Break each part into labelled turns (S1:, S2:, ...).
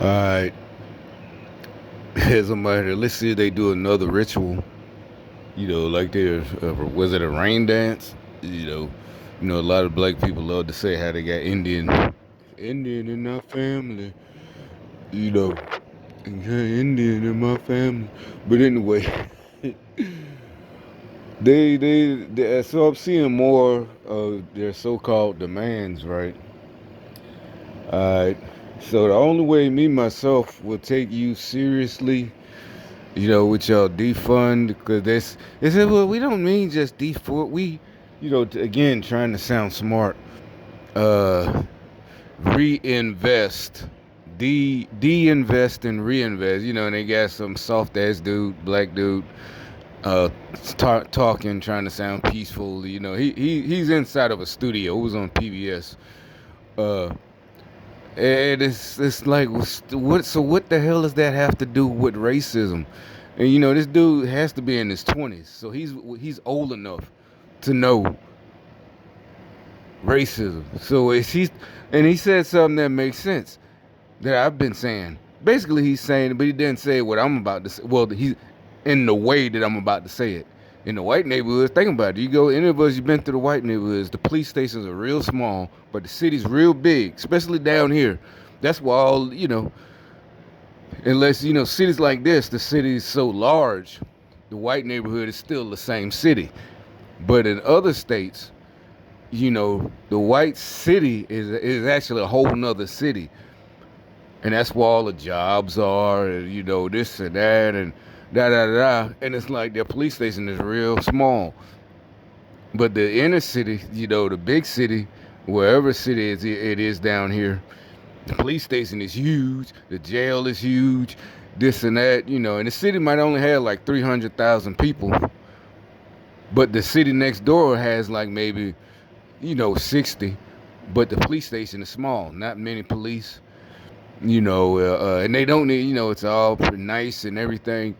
S1: Alright, here's somebody. Let's see if they do another ritual. Like their was it a rain dance? A lot of black people love to say how they got Indian in our family. You know, and got Indian in my family. But anyway, so I'm seeing more of their so-called demands, right? Alright. So the only way me myself will take you seriously, with y'all defund, because they said, well, we don't mean just defund. Again, trying to sound smart, uh, reinvest, de-invest and reinvest. And they got some soft ass dude, black dude, uh, talking, trying to sound peaceful. He's inside of a studio. It was on PBS. Uh, and it's like what? So what the hell does that have to do with racism? And this dude has to be in his 20s, so he's old enough to know racism. So he said something that makes sense that I've been saying. Basically, he's saying, but he didn't say what I'm about to say. Well, he's in the way that I'm about to say it. In the white neighborhoods, think about it. You go, any of us, you've been through the white neighborhoods. The police stations are real small, but the city's real big, especially down here. That's why unless cities like this, the city is so large, the white neighborhood is still the same city. But in other states, the white city is actually a whole nother city, and that's where all the jobs are, and this and that and da da da. And it's like their police station is real small, but the inner city, the big city, wherever city it is down here, the police station is huge, the jail is huge, this and that, and the city might only have like 300,000 people, but the city next door has like maybe 60, but the police station is small, not many police, and they don't need, it's all pretty nice and everything.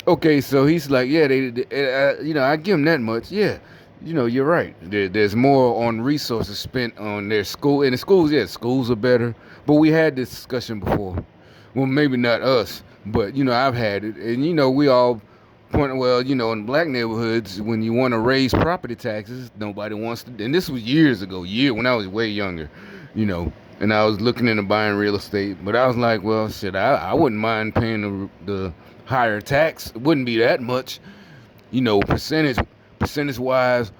S1: Okay, so he's like, yeah, I give them that much, yeah. You're right. There's more on resources spent on their school. And the schools, yeah, schools are better. But we had this discussion before. Well, maybe not us, but I've had it. And we all point. Well, in black neighborhoods, when you want to raise property taxes, nobody wants to. And this was years ago, when I was way younger, you know. And I was looking into buying real estate, but I was like, well, shit, I wouldn't mind paying the higher tax. It wouldn't be that much, percentage wise,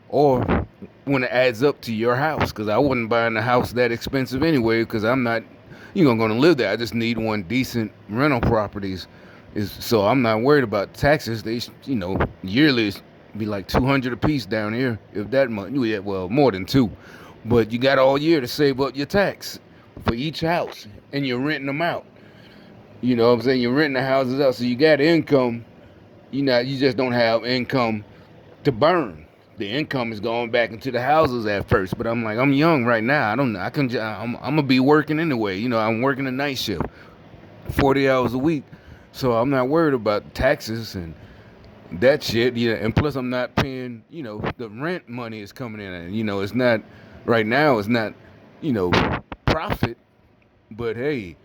S1: or when it adds up to your house, because I wouldn't buy in a house that expensive anyway, because I'm not, going to live there. I just need one decent rental properties, so I'm not worried about taxes. They, yearly be like 200 a piece down here, if that much. Yeah, well, more than two, but you got all year to save up your tax for each house, and you're renting them out. You know what I'm saying? You're renting the houses out, so you got income. You just don't have income to burn. The income is going back into the houses at first, but I'm like, I'm young right now. I don't know. I'm gonna be working anyway. I'm working a night shift, 40 hours a week, so I'm not worried about taxes and that shit. Yeah, and plus I'm not paying. The rent money is coming in, and it's not right now. It's not, you know, profit, but hey,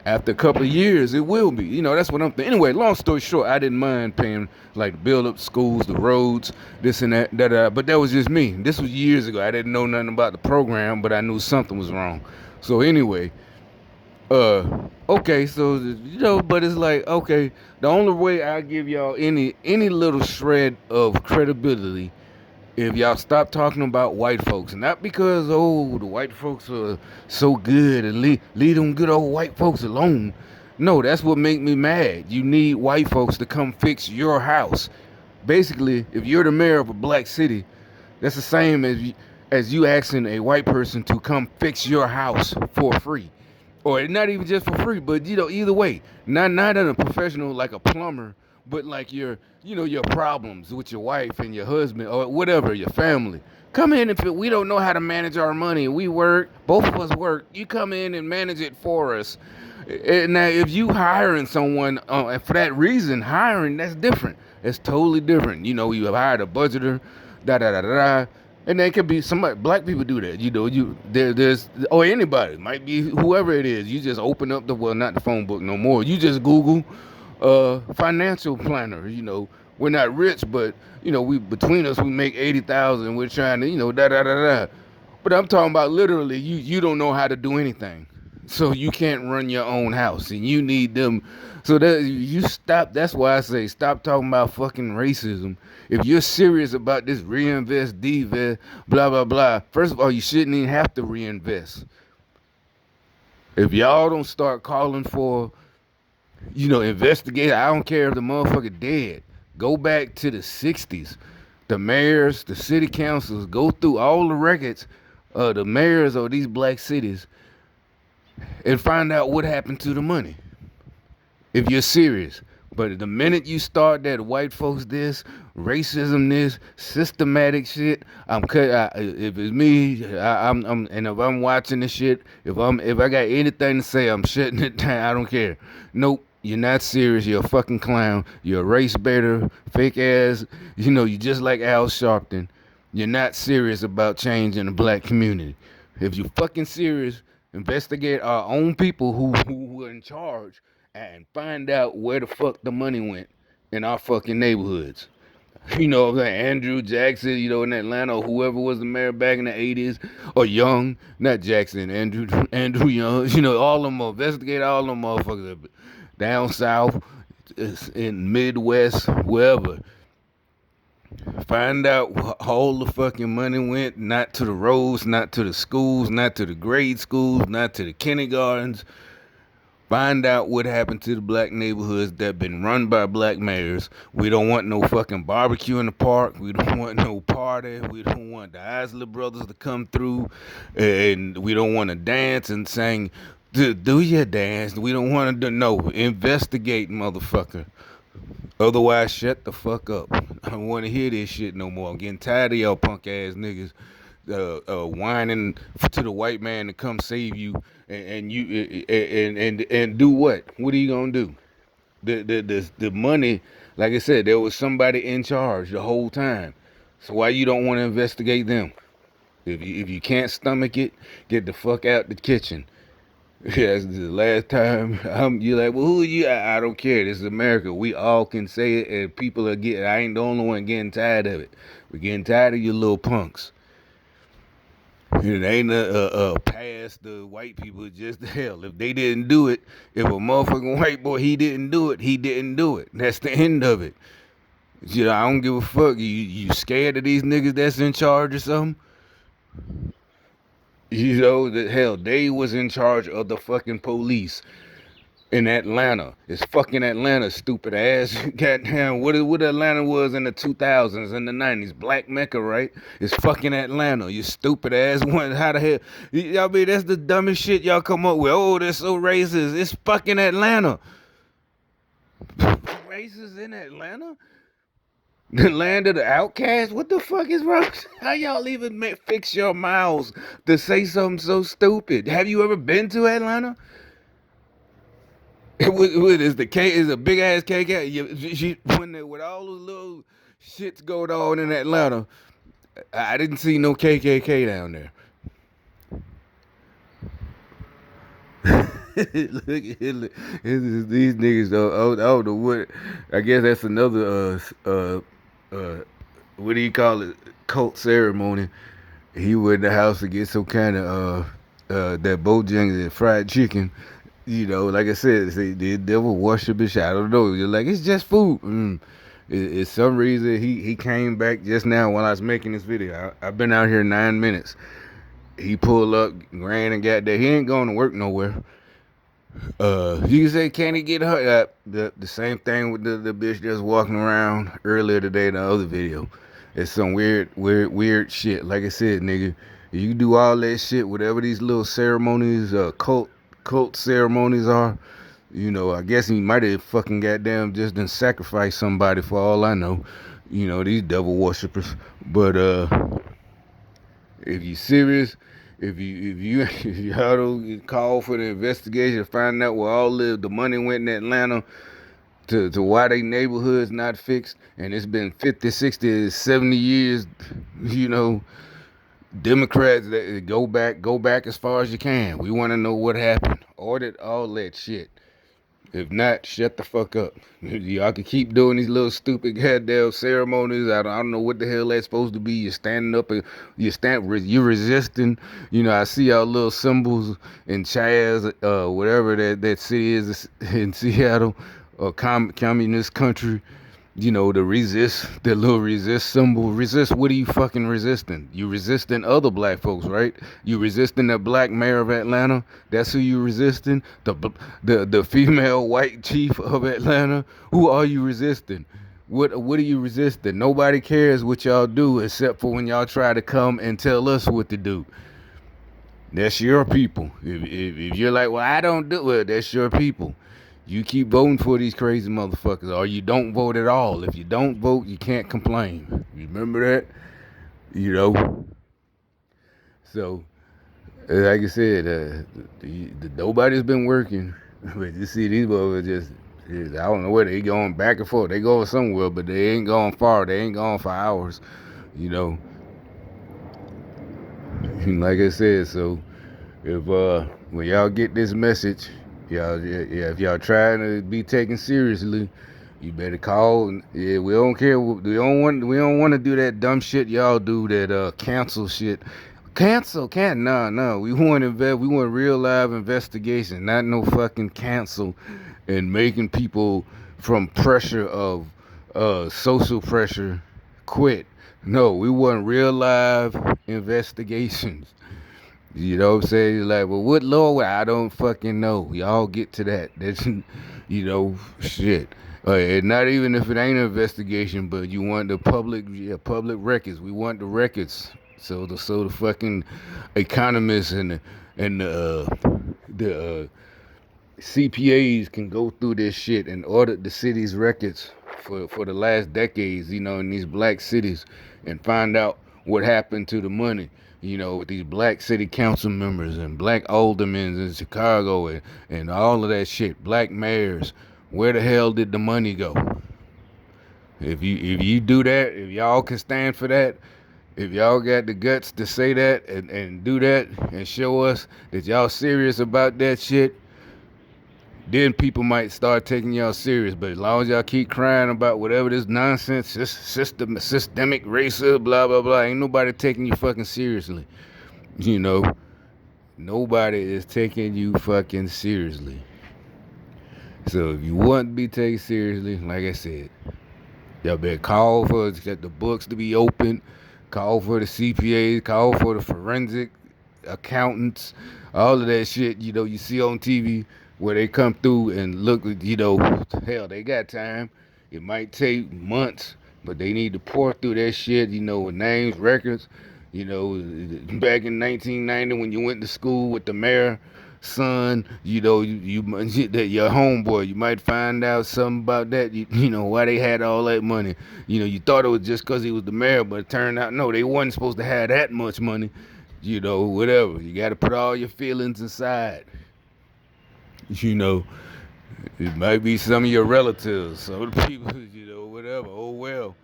S1: after a couple of years, it will be. That's what I'm thinking. Anyway, long story short, I didn't mind paying like to build up schools, the roads, this and that, but that was just me. This was years ago. I didn't know nothing about the program, but I knew something was wrong. So anyway, okay, so but it's like, okay, the only way I give y'all any little shred of credibility, if y'all stop talking about white folks, not because the white folks are so good and leave them good old white folks alone. No, that's what make me mad. You need white folks to come fix your house. Basically, if you're the mayor of a black city, that's the same as you asking a white person to come fix your house for free, or not even just for free, but either way, not in a professional like a plumber, but like your problems with your wife and your husband or whatever, your family. Come in. If we don't know how to manage our money, we work, both of us work. You come in and manage it for us. And now, if you hiring someone and for that reason, hiring, that's different. It's totally different. You have hired a budgeter, da da da da, And they could be somebody. Black people do that. You know, there's or anybody might be whoever it is. You just open up the not the phone book no more. You just Google financial planner. You know, we're not rich, but you know, we between us we make 80,000. We're trying to da da da da. But I'm talking about literally, you don't know how to do anything, so you can't run your own house, and you need them. So that you stop. That's why I say stop talking about fucking racism. If you're serious about this reinvest, divest, blah blah blah. First of all, you shouldn't even have to reinvest. If y'all don't start calling for, investigate. I don't care if the motherfucker dead. Go back to the '60s. The mayors, the city councils, go through all the records of the mayors of these black cities and find out what happened to the money. If you're serious. But the minute you start that white folks this, racism this, systematic shit, I'm cut. If it's me, and if I'm watching this shit, if I got anything to say, I'm shutting it down. I don't care. Nope. You're not serious. You're a fucking clown. You're a race baiter, fake ass. You just like Al Sharpton. You're not serious about changing the black community. If you fucking serious, investigate our own people who were in charge and find out where the fuck the money went in our fucking neighborhoods. Like Andrew Jackson, in Atlanta, or whoever was the mayor back in the 80s, or Young, not Jackson, Andrew Young, all them, investigate all them motherfuckers down south, in Midwest, wherever. Find out all the fucking money went, not to the roads, not to the schools, not to the grade schools, not to the kindergartens. Find out what happened to the black neighborhoods that been run by black mayors. We don't want no fucking barbecue in the park. We don't want no party. We don't want the Isley brothers to come through. And we don't want to dance and sing, do your dance. We don't want to no. Investigate, motherfucker. Otherwise, shut the fuck up. I don't want to hear this shit no more. I'm getting tired of y'all punk ass niggas whining to the white man to come save you, and you and do what? What are you gonna do? The money, like I said, there was somebody in charge the whole time. So why you don't want to investigate them? If you can't stomach it, get the fuck out the kitchen. Yeah, that's the last time. You're like, well, who are you? I don't care. This is America. We all can say it, and people are getting. I ain't the only one getting tired of it. We're getting tired of you little punks. It ain't a pass the white people. Just hell. If they didn't do it, if a motherfucking white boy he didn't do it, he didn't do it. That's the end of it. I don't give a fuck. You scared of these niggas that's in charge or something? That hell, they was in charge of the fucking police in Atlanta. It's fucking Atlanta, stupid ass. Goddamn, what Atlanta was in the 2000s and the 90s. Black Mecca, right? It's fucking Atlanta, you stupid ass. How the hell? Y'all mean that's the dumbest shit y'all come up with. Oh, they're so racist. It's fucking Atlanta. Racist in Atlanta? The land of the outcast? What the fuck is wrong? How y'all even fix your mouths to say something so stupid? Have you ever been to Atlanta? What is the K? Is a big ass KK? She went there with all those little shits going on in Atlanta. I didn't see no KKK down there. Look at these niggas though. I don't know what. I guess that's another what do you call it? Cult ceremony. He went in the house to get some kind of that Bojangles fried chicken. Like I said, the devil worship and shit. I don't know. You're like, it's just food. It's some reason he came back just now while I was making this video. I've been out here 9 minutes. He pulled up, ran and got there. He ain't going to work nowhere. You can say, can he get hurt? The same thing with the bitch just walking around earlier today in the other video. It's some weird shit. Like I said, nigga, you do all that shit, whatever these little ceremonies, cult ceremonies are. I guess he might have fucking goddamn just done sacrifice somebody for all I know. These devil worshippers. But if you serious, if y'all don't call for the investigation, find out where all the money went in Atlanta to why they neighborhoods not fixed, and it's been 50, 60, 70 years, Democrats, go back as far as you can. We want to know what happened. Audit all that shit. If not, shut the fuck up. Y'all can keep doing these little stupid goddamn ceremonies. I don't know what the hell that's supposed to be. You're standing up and you're resisting. You know, I see y'all little symbols in Chaz, whatever that city is in Seattle, or communist country. You know, the resist, the little resist symbol. Resist, what are you fucking resisting? You resisting other black folks, right? You resisting the black mayor of Atlanta? That's who you resisting? The female white chief of Atlanta? Who are you resisting? What are you resisting? Nobody cares what y'all do except for when y'all try to come and tell us what to do. That's your people. If you're like, well, I don't do it, that's your people. You keep voting for these crazy motherfuckers, or you don't vote at all. If you don't vote, you can't complain. Remember that? You know? So, like I said, nobody's been working. But you see, these motherfuckers I don't know where they going back and forth. They going somewhere, but they ain't going far. They ain't going for hours. You know? Like I said, so if when y'all get this message, if y'all trying to be taken seriously, you better call. Yeah, we don't care. We don't want to do that dumb shit y'all do. That cancel shit. Can't. No. We want We want real live investigation, not no fucking cancel, and making people from pressure of social pressure quit. No, we want real live investigations. You know what I'm saying? You're like, well, what law? I don't fucking know. Y'all get to that. That's, shit. And not even if it ain't an investigation, but you want the public records. We want the records. So the fucking economists and the CPAs can go through this shit and audit the city's records for the last decades, in these black cities, and find out what happened to the money, with these black city council members and black aldermen in Chicago and all of that shit, black mayors. Where the hell did the money go? If you do that, if y'all can stand for that, if y'all got the guts to say that and do that and show us that y'all serious about that shit, then people might start taking y'all serious. But as long as y'all keep crying about whatever this nonsense, systemic racism, blah, blah, blah, ain't nobody taking you fucking seriously. Nobody is taking you fucking seriously. So if you want to be taken seriously, like I said, y'all better call for the books to be open, call for the CPAs, call for the forensic accountants, all of that shit, you see on TV where they come through and look, hell, they got time. It might take months, but they need to pour through that shit, with names, records. Back in 1990 when you went to school with the mayor son, that your homeboy, you might find out something about that, why they had all that money. You thought it was just because he was the mayor, but it turned out, no, they wasn't supposed to have that much money. Whatever. You got to put all your feelings aside. It might be some of your relatives, some of the people, whatever. Oh, well.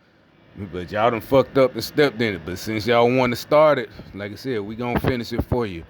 S1: But y'all done fucked up and stepped in it. But since y'all want to start it, like I said, we gonna finish it for you.